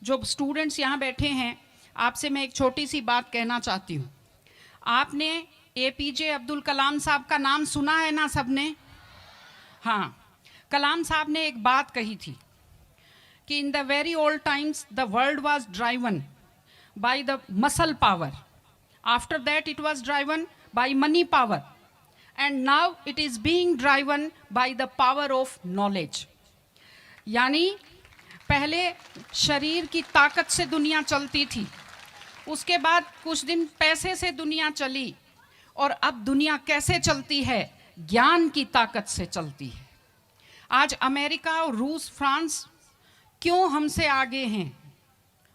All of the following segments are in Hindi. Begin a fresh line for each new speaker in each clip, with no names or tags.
जो स्टूडेंट्स यहाँ बैठे हैं, आपसे मैं एक छोटी सी बात कहना चाहती हूँ। आपने एपीजे अब्दुल कलाम साहब का नाम सुना है ना सबने? हाँ, कलाम साहब ने एक बात कही थी कि in the very old times the world was driven by the muscle power, after that it was driven by money power, and now it is being driven by the power of knowledge. यानी पहले शरीर की ताकत से दुनिया चलती थी, उसके बाद कुछ दिन पैसे से दुनिया चली, और अब दुनिया कैसे चलती है? ज्ञान की ताकत से चलती है। आज अमेरिका और रूस, फ्रांस क्यों हमसे आगे हैं?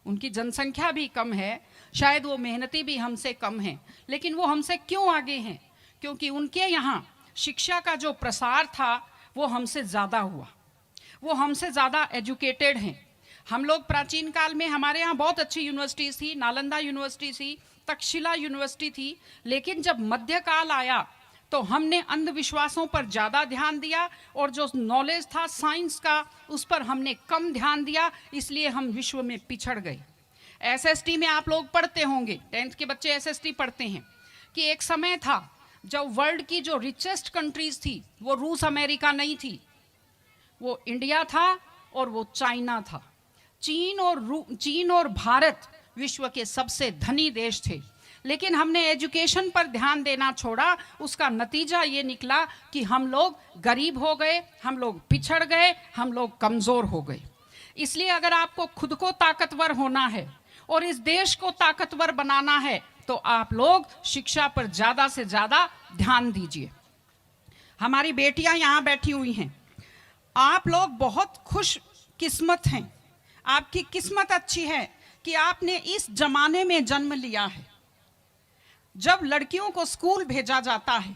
उनकी जनसंख्या भी कम है, शायद वो मेहनती भी हमसे कम हैं, लेकिन वो हमसे क्यों आगे हैं? क्योंकि उनके यहाँ शिक्षा का जो प्रसार था वो हमसे ज़्यादा हुआ, वो हमसे ज़्यादा एजुकेटेड हैं। हम लोग प्राचीन काल में हमारे यहाँ बहुत अच्छी यूनिवर्सिटीज़ थी, नालंदा यूनिवर्सिटी थी, तक्षशिला यूनिवर्सिटी थी, लेकिन जब मध्यकाल आया तो हमने अंधविश्वासों पर ज़्यादा ध्यान दिया, और जो नॉलेज था साइंस का उस पर हमने कम ध्यान दिया, इसलिए हम विश्व में पिछड़ गए। एसएसटी में आप लोग पढ़ते होंगे, 10th के बच्चे एसएसटी पढ़ते हैं, कि एक समय था जब वर्ल्ड की जो रिचेस्ट कंट्रीज थी वो रूस अमेरिका नहीं थी, वो इंडिया था और वो चाइना था। चीन और भारत विश्व के सबसे धनी देश थे, लेकिन हमने एजुकेशन पर ध्यान देना छोड़ा। उसका नतीजा ये निकला कि हम लोग गरीब हो गए, हम लोग पिछड़ गए, हम लोग कमज़ोर हो गए। इसलिए अगर आपको खुद को ताकतवर होना है और इस देश को ताकतवर बनाना है तो आप लोग शिक्षा पर ज़्यादा से ज़्यादा ध्यान दीजिए। हमारी बेटियां यहाँ बैठी हुई हैं, आप लोग बहुत खुश किस्मत हैं, आपकी किस्मत अच्छी है कि आपने इस जमाने में जन्म लिया है जब लड़कियों को स्कूल भेजा जाता है,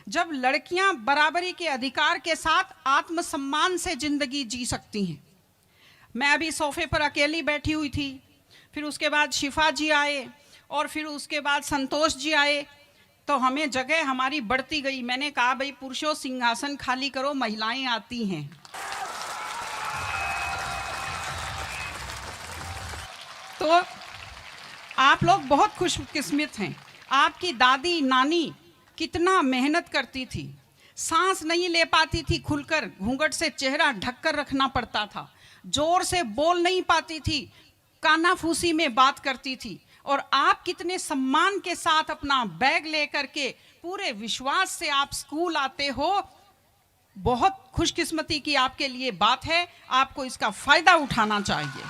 जब लड़कियां बराबरी के अधिकार के साथ आत्मसम्मान से जिंदगी जी सकती हैं। मैं अभी सोफे पर अकेली बैठी हुई थी, फिर उसके बाद शिफा जी आए, और फिर उसके बाद संतोष जी आए, तो हमें जगह हमारी बढ़ती गई। मैंने कहा भाई पुरुषों सिंहासन खाली करो, महिलाएं आती हैं। तो आप लोग बहुत खुशकिस्मत हैं। आपकी दादी नानी कितना मेहनत करती थी, सांस नहीं ले पाती थी खुलकर, घूंघट से चेहरा ढककर रखना पड़ता था, जोर से बोल नहीं पाती थी, कानाफूसी में बात करती थी, और आप कितने सम्मान के साथ अपना बैग लेकर के पूरे विश्वास से आप स्कूल आते हो। बहुत खुशकिस्मती की आपके लिए बात है, आपको इसका फायदा उठाना चाहिए।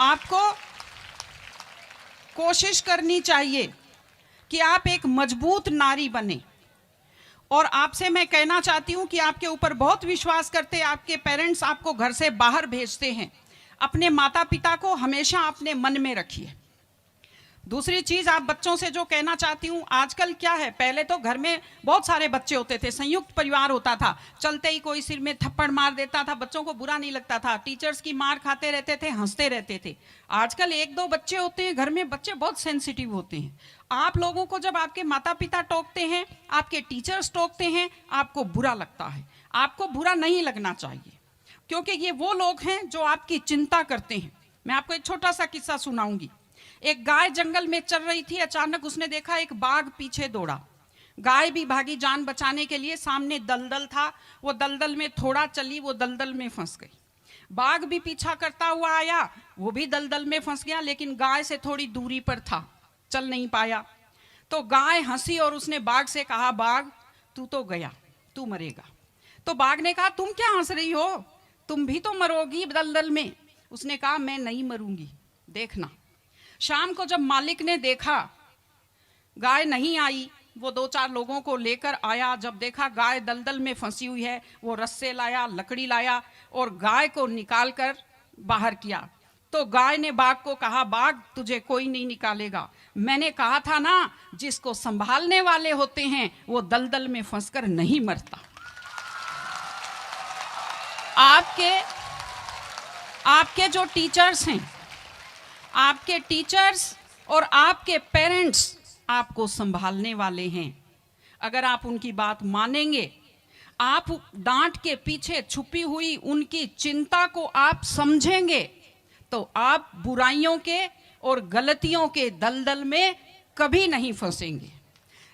आपको कोशिश करनी चाहिए कि आप एक मजबूत नारी बने, और आपसे मैं कहना चाहती हूं कि आपके ऊपर बहुत विश्वास करते आपके पेरेंट्स आपको घर से बाहर भेजते हैं। अपने माता पिता को हमेशा अपने मन में रखिए। दूसरी चीज़ आप बच्चों से जो कहना चाहती हूँ, आजकल क्या है, पहले तो घर में बहुत सारे बच्चे होते थे, संयुक्त परिवार होता था, चलते ही कोई सिर में थप्पड़ मार देता था, बच्चों को बुरा नहीं लगता था, टीचर्स की मार खाते रहते थे, हंसते रहते थे। आजकल 1-2 बच्चे होते हैं घर में, बच्चे बहुत सेंसिटिव होते हैं। आप लोगों को जब आपके माता पिता टोकते हैं, आपके टीचर्स टोकते हैं, आपको बुरा लगता है। आपको बुरा नहीं लगना चाहिए, क्योंकि ये वो लोग हैं जो आपकी चिंता करते हैं। मैं आपको एक छोटा सा किस्सा सुनाऊंगी। एक गाय जंगल में चल रही थी, अचानक उसने देखा एक बाघ पीछे दौड़ा। गाय भी भागी जान बचाने के लिए, सामने दलदल था, वो दलदल में थोड़ा चली, वो दलदल में फंस गई। बाघ भी पीछा करता हुआ आया, वो भी दलदल में फंस गया, लेकिन गाय से थोड़ी दूरी पर था, चल नहीं पाया। तो गाय हंसी और उसने बाघ से कहा, बाघ तू तो गया, तू मरेगा। तो बाघ ने कहा, तुम क्या हंस रही हो, तुम भी तो मरोगी दलदल में। उसने कहा, मैं नहीं मरूंगी, देखना। शाम को जब मालिक ने देखा गाय नहीं आई, वो 2-4 लोगों को लेकर आया। जब देखा गाय दलदल में फंसी हुई है, वो रस्से लाया, लकड़ी लाया और गाय को निकाल कर बाहर किया। तो गाय ने बाघ को कहा, बाघ तुझे कोई नहीं निकालेगा, मैंने कहा था ना, जिसको संभालने वाले होते हैं वो दलदल में फंसकर नहीं मरता। आपके जो टीचर्स हैं, आपके टीचर्स और आपके पेरेंट्स आपको संभालने वाले हैं। अगर आप उनकी बात मानेंगे, आप डांट के पीछे छुपी हुई उनकी चिंता को आप समझेंगे तो आप बुराइयों के और गलतियों के दलदल में कभी नहीं फंसेंगे।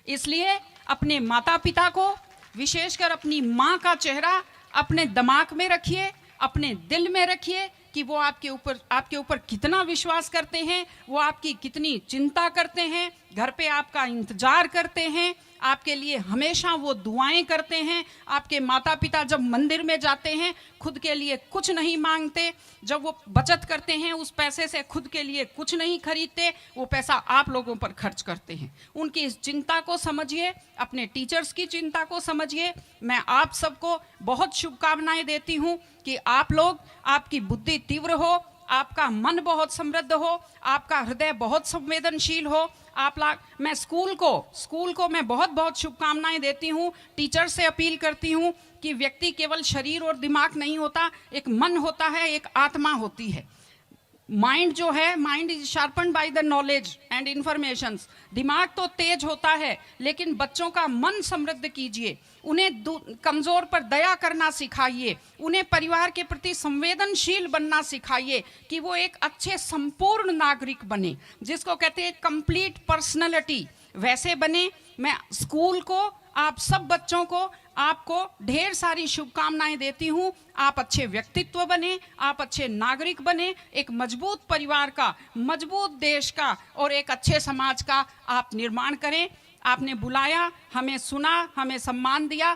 इसलिए अपने माता पिता को, विशेषकर अपनी माँ का चेहरा अपने दिमाग में रखिए, अपने दिल में रखिए कि वो आपके ऊपर कितना विश्वास करते हैं, वो आपकी कितनी चिंता करते हैं, घर पे आपका इंतजार करते हैं, आपके लिए हमेशा वो दुआएं करते हैं। आपके माता पिता जब मंदिर में जाते हैं खुद के लिए कुछ नहीं मांगते, जब वो बचत करते हैं उस पैसे से खुद के लिए कुछ नहीं खरीदते, वो पैसा आप लोगों पर खर्च करते हैं। उनकी इस चिंता को समझिए, अपने टीचर्स की चिंता को समझिए। मैं आप सबको बहुत शुभकामनाएं देती हूँ कि आप लोग, आपकी बुद्धि तीव्र हो, आपका मन बहुत समृद्ध हो, आपका हृदय बहुत संवेदनशील हो। मैं स्कूल को मैं बहुत बहुत शुभकामनाएं देती हूँ। टीचर से अपील करती हूँ कि व्यक्ति केवल शरीर और दिमाग नहीं होता, एक मन होता है, एक आत्मा होती है। माइंड जो है, mind is sharpened by the knowledge and informations. दिमाग तो तेज होता है, लेकिन बच्चों का मन समृद्ध कीजिए, उन्हें कमजोर पर दया करना सिखाइए, उन्हें परिवार के प्रति संवेदनशील बनना सिखाइए कि वो एक अच्छे संपूर्ण नागरिक बने, जिसको कहते हैं कंप्लीट पर्सनैलिटी, वैसे बने। मैं स्कूल को, आप सब बच्चों को, आपको ढेर सारी शुभकामनाएं देती हूँ। आप अच्छे व्यक्तित्व बने, आप अच्छे नागरिक बने, एक मजबूत परिवार का, मजबूत देश का और एक अच्छे समाज का आप निर्माण करें। आपने बुलाया, हमें सुना, हमें सम्मान दिया,